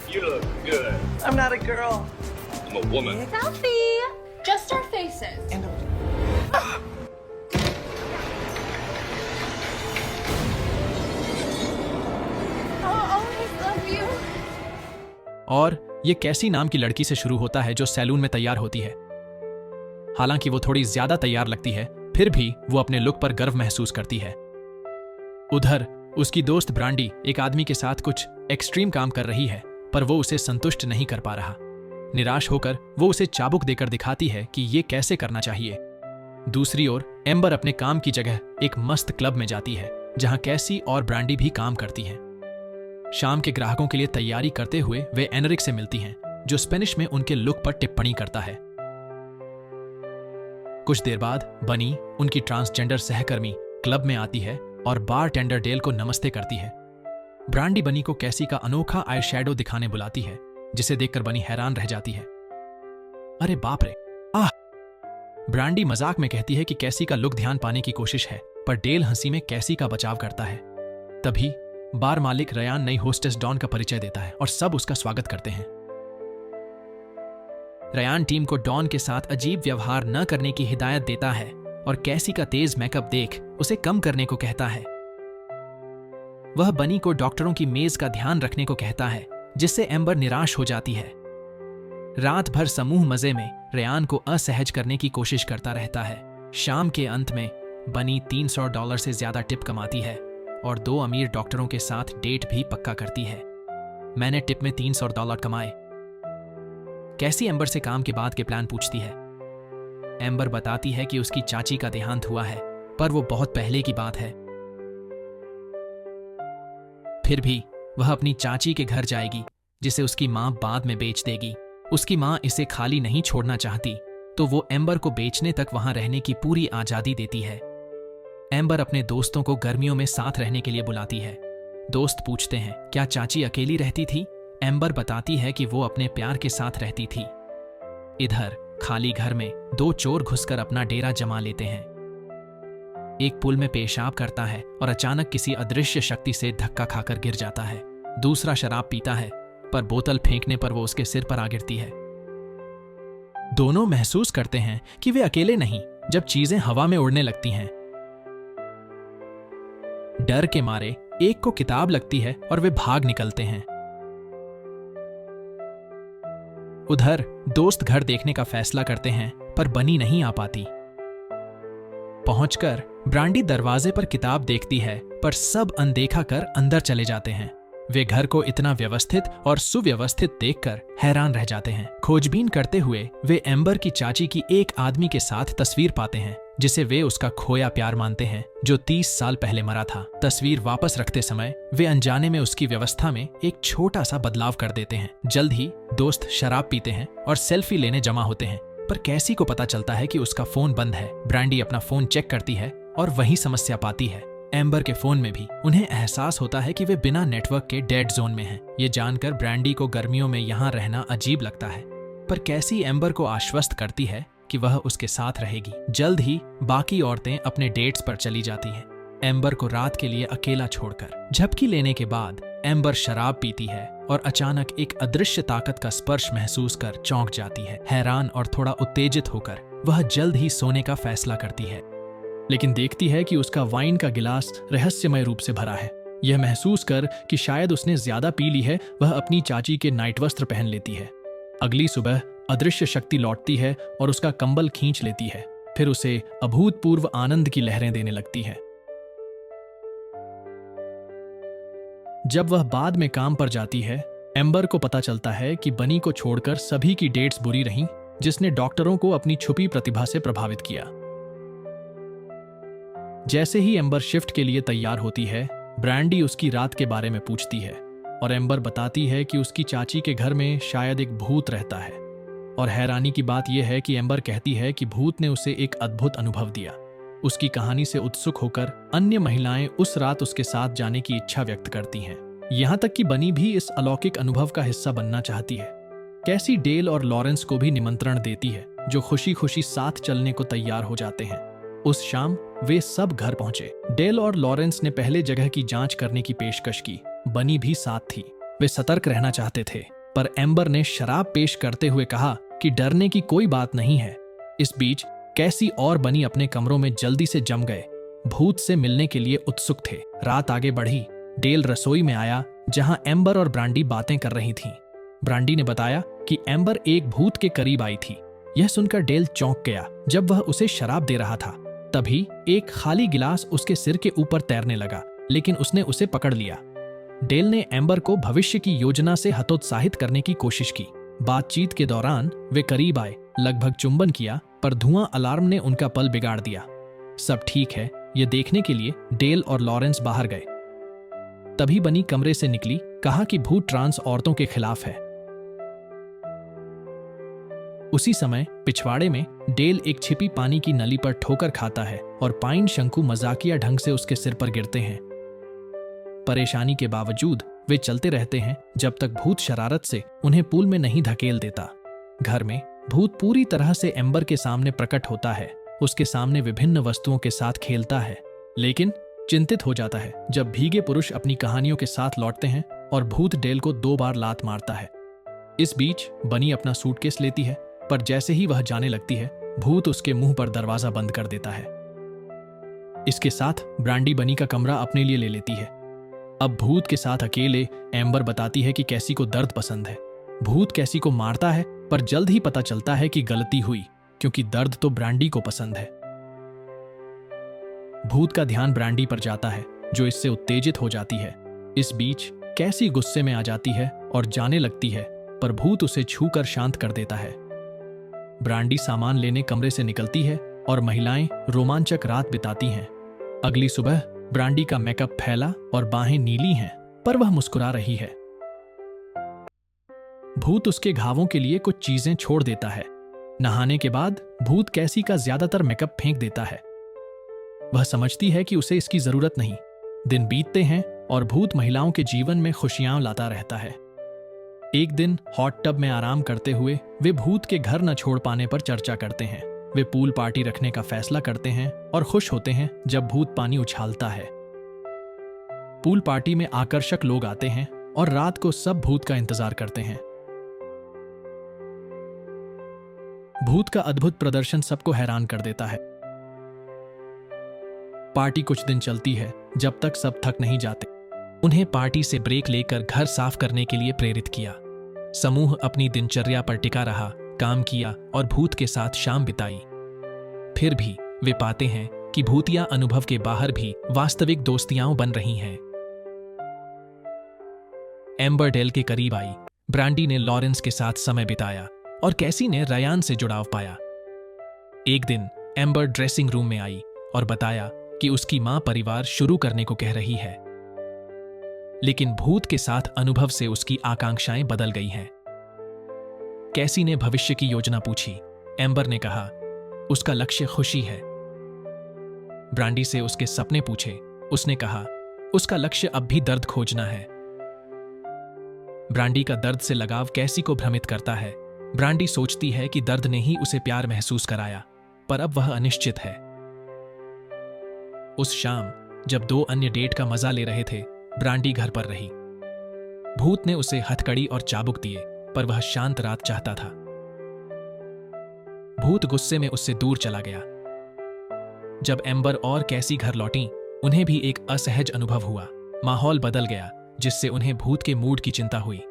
You look good. I'm not a girl. I'm a woman. Selfie! Just our faces. And I'll always love you. और ये कैसी नाम की लड़की से शुरू होता है जो सैलून में तैयार होती है। हालांकि वो थोड़ी ज्यादा तैयार लगती है, फिर भी वो अपने लुक पर गर्व महसूस करती है। उधर उसकी दोस्त ब्रांडी एक आदमी के साथ कुछ एक्सट्रीम काम कर रही है, पर वो उसे संतुष्ट नहीं कर पा रहा। निराश होकर वो उसे चाबुक देकर दिखाती है कि ये कैसे करना चाहिए। दूसरी ओर एम्बर अपने काम की जगह एक मस्त क्लब में जाती है, जहां कैसी और ब्रांडी भी काम करती हैं। शाम के ग्राहकों के लिए तैयारी करते हुए वे एनरिक से मिलती हैं, जो स्पेनिश में उनके लुक पर टिप्पणी करता है। कुछ देर बाद बनी, उनकी ट्रांसजेंडर सहकर्मी, क्लब में आती है और बार टेंडर डेल को नमस्ते करती है। ब्रांडी बनी को कैसी का अनोखा आई शैडो दिखाने बुलाती है, जिसे देखकर बनी हैरान रह जाती है। अरे बाप रे, आह! ब्रांडी मजाक में कहती है कि कैसी का लुक ध्यान पाने की कोशिश है, पर डेल हंसी में कैसी का बचाव करता है। तभी बार मालिक रयान नई होस्टेस डॉन का परिचय देता है और सब उसका स्वागत करते हैं। रयान टीम को डॉन के साथ अजीब व्यवहार न करने की हिदायत देता है और कैसी का तेज मेकअप देख उसे कम करने को कहता है। वह बनी को डॉक्टरों की मेज का ध्यान रखने को कहता है, जिससे एम्बर निराश हो जाती है। रात भर समूह मजे में रयान को असहज करने की कोशिश करता रहता है। शाम के अंत में बनी $300 से ज्यादा टिप कमाती है और 2 अमीर डॉक्टरों के साथ डेट भी पक्का करती है। मैंने टिप में $300 कमाए। कैसी एम्बर से काम के बाद के प्लान पूछती है। एम्बर बताती है कि उसकी चाची का देहांत हुआ है, पर वो बहुत पहले की बात है। फिर भी वह अपनी चाची के घर जाएगी, जिसे उसकी मां बाद में बेच देगी। उसकी मां इसे खाली नहीं छोड़ना चाहती, तो वो एम्बर को बेचने तक वहां रहने की पूरी आजादी देती है। एम्बर अपने दोस्तों को गर्मियों में साथ रहने के लिए बुलाती है। दोस्त पूछते हैं क्या चाची अकेली रहती थी। एम्बर बताती है कि वो अपने प्यार के साथ रहती थी। इधर खाली घर में 2 चोर घुसकर अपना डेरा जमा लेते हैं। एक पुल में पेशाब करता है और अचानक किसी अदृश्य शक्ति से धक्का खाकर गिर जाता है। दूसरा शराब पीता है, पर बोतल फेंकने पर वो उसके सिर पर आ गिरती है। दोनों महसूस करते हैं कि वे अकेले नहीं जब चीजें हवा में उड़ने लगती हैं। डर के मारे एक को किताब लगती है और वे भाग निकलते हैं। उधर दोस्त घर देखने का फैसला करते हैं, पर बनी नहीं आ पाती। पहुंचकर ब्रांडी दरवाजे पर किताब देखती है, पर सब अनदेखा कर अंदर चले जाते हैं। वे घर को इतना व्यवस्थित और सुव्यवस्थित देखकर हैरान रह जाते हैं। खोजबीन करते हुए वे एम्बर की चाची की एक आदमी के साथ तस्वीर पाते हैं, जिसे वे उसका खोया प्यार मानते हैं, जो 30 साल पहले मरा था। तस्वीर वापस रखते समय वे अनजाने में उसकी व्यवस्था में एक छोटा सा बदलाव कर देते हैं। जल्द ही दोस्त शराब पीते हैं और सेल्फी लेने जमा होते हैं, पर कैसी को पता चलता है कि उसका फोन बंद है। ब्रांडी अपना फोन चेक करती है और वही समस्या पाती है। एम्बर के फोन में भी उन्हें एहसास होता है कि वे बिना नेटवर्क के डेड जोन में हैं। ये जानकर ब्रांडी को गर्मियों में यहाँ रहना अजीब लगता है, पर कैसी एम्बर को आश्वस्त करती है कि वह उसके साथ रहेगी। जल्द ही बाकी औरतें अपने डेट्स पर चली जाती हैं, एम्बर को रात के लिए अकेला छोड़कर। झपकी लेने के बाद एम्बर शराब पीती है और अचानक एक अदृश्य ताकत का स्पर्श महसूस कर चौंक जाती है। हैरान और थोड़ा उत्तेजित होकर वह जल्द ही सोने का फैसला करती है, लेकिन देखती है कि उसका वाइन का गिलास रहस्यमय रूप से भरा है। यह महसूस कर कि शायद उसने ज्यादा पी ली है, वह अपनी चाची के नाइट वस्त्र पहन लेती है। अगली सुबह अदृश्य शक्ति लौटती है और उसका कंबल खींच लेती है, फिर उसे अभूतपूर्व आनंद की लहरें देने लगती है। जब वह बाद में काम पर जाती है, एम्बर को पता चलता है कि बनी को छोड़कर सभी की डेट्स बुरी रहीं, जिसने डॉक्टरों को अपनी छुपी प्रतिभा से प्रभावित किया। जैसे ही एम्बर शिफ्ट के लिए तैयार होती है, ब्रांडी उसकी रात के बारे में पूछती है और एम्बर बताती है कि उसकी चाची के घर में शायद एक भूत रहता है। और हैरानी की बात यह है कि एम्बर कहती है कि भूत ने उसे एक अद्भुत अनुभव दिया। उसकी कहानी से उत्सुक होकर अन्य महिलाएं उस रात उसके साथ जाने की इच्छा व्यक्त करती हैं। यहां तक कि बनी भी इस अलौकिक अनुभव का हिस्सा बनना चाहती है। कैसी डेल और लॉरेंस को भी निमंत्रण देती है, जो खुशी खुशी साथ चलने को तैयार हो जाते हैं। उस शाम वे सब घर पहुंचे। डेल और लॉरेंस ने पहले जगह की जांच करने की पेशकश की। बनी भी साथ थी। वे सतर्क रहना चाहते थे, पर एम्बर ने शराब पेश करते हुए कहा कि डरने की कोई बात नहीं है। इस बीच कैसी और बनी अपने कमरों में जल्दी से जम गए। भूत से मिलने के लिए उत्सुक थे। रात आगे बढ़ी। डेल रसोई में आया जहां एम्बर और ब्रांडी बातें कर रही थीं। ब्रांडी ने बताया कि एम्बर एक भूत के करीब आई थी। यह सुनकर डेल चौंक गया। जब वह उसे शराब दे रहा था तभी एक खाली गिलास उसके सिर के ऊपर तैरने लगा, लेकिन उसने उसे पकड़ लिया। डेल ने एम्बर को भविष्य की योजना से हतोत्साहित करने की कोशिश की। बातचीत के दौरान वे करीब आए, लगभग चुंबन किया, पर धुआं अलार्म ने उनका पल बिगाड़ दिया। सब ठीक है ये देखने के लिए डेल और लॉरेंस बाहर गए। तभी बनी कमरे से निकली, कहा कि भूत ट्रांस औरतों के खिलाफ है। उसी समय पिछवाड़े में डेल एक छिपी पानी की नली पर ठोकर खाता है और पाइन शंकु मजाकिया ढंग से उसके सिर पर गिरते हैं। परेशानी के बावजूद वे चलते रहते हैं जब तक भूत शरारत से उन्हें पूल में नहीं धकेल देता। घर में भूत पूरी तरह से एम्बर के सामने प्रकट होता है, उसके सामने विभिन्न वस्तुओं के साथ खेलता है, लेकिन चिंतित हो जाता है जब भीगे पुरुष अपनी कहानियों के साथ लौटते हैं और भूत डेल को 2 बार लात मारता है। इस बीच बनी अपना सूटकेस लेती है, पर जैसे ही वह जाने लगती है भूत उसके मुंह पर दरवाजा बंद कर देता है। इसके साथ ब्रांडी बनी का कमरा अपने लिए ले लेती है। अब भूत के साथ अकेले एम्बर बताती है कि कैसी को दर्द पसंद है। भूत कैसी को मारता है, पर जल्द ही पता चलता है कि गलती हुई, क्योंकि दर्द तो ब्रांडी को पसंद है। भूत का ध्यान ब्रांडी पर जाता है, जो इससे उत्तेजित हो जाती है। इस बीच कैसी गुस्से में आ जाती है और जाने लगती है, पर भूत उसे छूकर शांत कर देता है। ब्रांडी सामान लेने कमरे से निकलती है और महिलाएं रोमांचक रात बिताती हैं। अगली सुबह ब्रांडी का मेकअप फैला और बाहें नीली हैं, पर वह मुस्कुरा रही है। भूत उसके घावों के लिए कुछ चीजें छोड़ देता है। नहाने के बाद भूत कैसी का ज्यादातर मेकअप फेंक देता है। वह समझती है कि उसे इसकी जरूरत नहीं। दिन बीतते हैं और भूत महिलाओं के जीवन में खुशियां लाता रहता है। एक दिन हॉट टब में आराम करते हुए वे भूत के घर न छोड़ पाने पर चर्चा करते हैं। वे पूल पार्टी रखने का फैसला करते हैं और खुश होते हैं जब भूत पानी उछालता है। पूल पार्टी में आकर्षक लोग आते हैं और रात को सब भूत का इंतजार करते हैं। भूत का अद्भुत प्रदर्शन सबको हैरान कर देता है। पार्टी कुछ दिन चलती है जब तक सब थक नहीं जाते। उन्हें पार्टी से ब्रेक लेकर घर साफ करने के लिए प्रेरित किया। समूह अपनी दिनचर्या पर टिका रहा, काम किया और भूत के साथ शाम बिताई। फिर भी वे पाते हैं कि भूतिया अनुभव के बाहर भी वास्तविक दोस्तियां बन रही हैं। एम्बर डेल के करीब आई। ब्रांडी ने लॉरेंस के साथ समय बिताया और कैसी ने रयान से जुड़ाव पाया। एक दिन एम्बर ड्रेसिंग रूम में आई और बताया कि उसकी मां परिवार शुरू करने को कह रही है, लेकिन भूत के साथ अनुभव से उसकी आकांक्षाएं बदल गई हैं। कैसी ने भविष्य की योजना पूछी। एम्बर ने कहा उसका लक्ष्य खुशी है। ब्रांडी से उसके सपने पूछे। उसने कहा उसका लक्ष्य अब भी दर्द खोजना है। ब्रांडी का दर्द से लगाव कैसी को भ्रमित करता है। ब्रांडी सोचती है कि दर्द ने ही उसे प्यार महसूस कराया, पर अब वह अनिश्चित है। उस शाम जब 2 अन्य डेट का मजा ले रहे थे, ब्रांडी घर पर रही। भूत ने उसे हथकड़ी और चाबुक दिए, पर वह शांत रात चाहता था। भूत गुस्से में उससे दूर चला गया। जब एम्बर और कैसी घर लौटी, उन्हें भी एक असहज अनुभव हुआ। माहौल बदल गया, जिससे उन्हें भूत के मूड की चिंता हुई।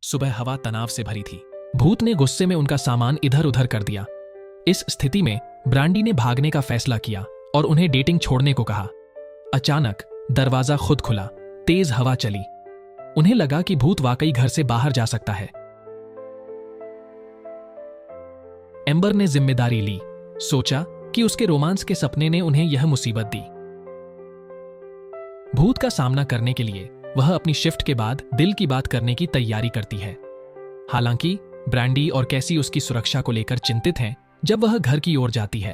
सुबह हवा तनाव से भरी थी। भूत ने गुस्से में उनका सामान इधर उधर कर दिया। इस स्थिति में ब्रांडी ने भागने का फैसला किया और उन्हें डेटिंग छोड़ने को कहा। अचानक दरवाजा खुद खुला, तेज हवा चली। उन्हें लगा कि भूत वाकई घर से बाहर जा सकता है। एम्बर ने जिम्मेदारी ली। सोचा कि उसके रोमांस के सपने ने उन्हें यह मुसीबत दी। भूत का सामना करने के लिए वह अपनी शिफ्ट के बाद दिल की बात करने की तैयारी करती है। हालांकि ब्रांडी और कैसी उसकी सुरक्षा को लेकर चिंतित हैं जब वह घर की ओर जाती है।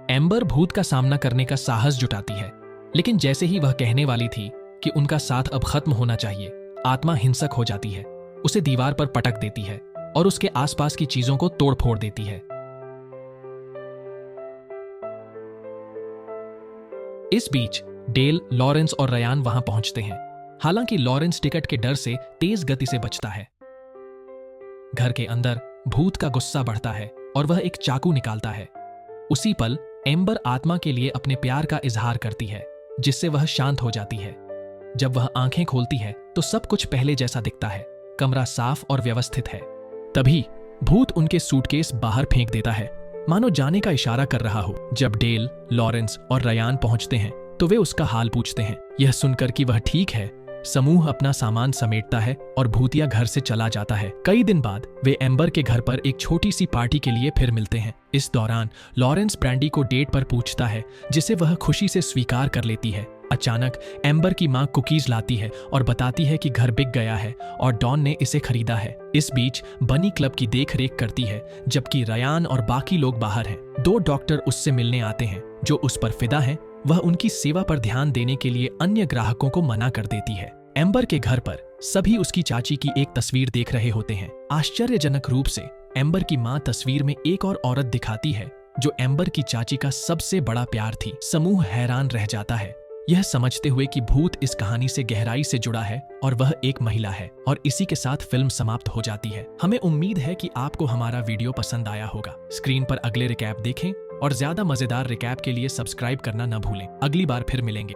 एम्बर भूत का सामना करने का साहस जुटाती है, लेकिन जैसे ही वह कहने वाली थी कि उनका साथ अब खत्म होना चाहिए, आत्मा हिंसक हो जाती है, उसे दीवार पर पटक देती है और उसके आसपास की चीजों को तोड़ फोड़ देती है। इस बीच डेल, लॉरेंस और रयान वहां पहुंचते हैं। हालांकि लॉरेंस टिकट के डर से तेज गति से बचता है। घर के अंदर भूत का गुस्सा बढ़ता है और वह एक चाकू निकालता है। उसी पल एम्बर आत्मा के लिए अपने प्यार का इजहार करती है, जिससे वह शांत हो जाती है। जब वह आंखें खोलती है तो सब कुछ पहले जैसा दिखता है। कमरा साफ और व्यवस्थित है। तभी भूत उनके सूटकेस बाहर फेंक देता है, मानो जाने का इशारा कर रहा हो। जब डेल, लॉरेंस और रयान पहुंचते हैं तो वे उसका हाल पूछते हैं। यह सुनकर कि वह ठीक है, समूह अपना सामान समेटता है और भूतिया घर से चला जाता है। कई दिन बाद वे एम्बर के घर पर एक छोटी सी पार्टी के लिए फिर मिलते हैं। इस दौरान लॉरेंस ब्रैंडी को डेट पर पूछता है, जिसे वह खुशी से स्वीकार कर लेती है। अचानक एम्बर की मां कुकीज लाती है और बताती है कि घर बिक गया है और डॉन ने इसे खरीदा है। इस बीच बनी क्लब की देखरेख करती है, जबकि रयान और बाकी लोग बाहर हैं। 2 डॉक्टर उससे मिलने आते हैं जो उस पर फिदा हैं। वह उनकी सेवा पर ध्यान देने के लिए अन्य ग्राहकों को मना कर देती है। एम्बर के घर पर सभी उसकी चाची की एक तस्वीर देख रहे होते हैं। आश्चर्यजनक रूप से एम्बर की मां तस्वीर में एक और औरत दिखाती है जो एम्बर की चाची का सबसे बड़ा प्यार थी। समूह हैरान रह जाता है, यह समझते हुए कि भूत इस कहानी से गहराई से जुड़ा है और वह एक महिला है। और इसी के साथ फिल्म समाप्त हो जाती है। हमें उम्मीद है कि आपको हमारा वीडियो पसंद आया होगा। स्क्रीन पर अगले रिकैप देखें और ज्यादा मजेदार रिकैप के लिए सब्सक्राइब करना न भूलें। अगली बार फिर मिलेंगे।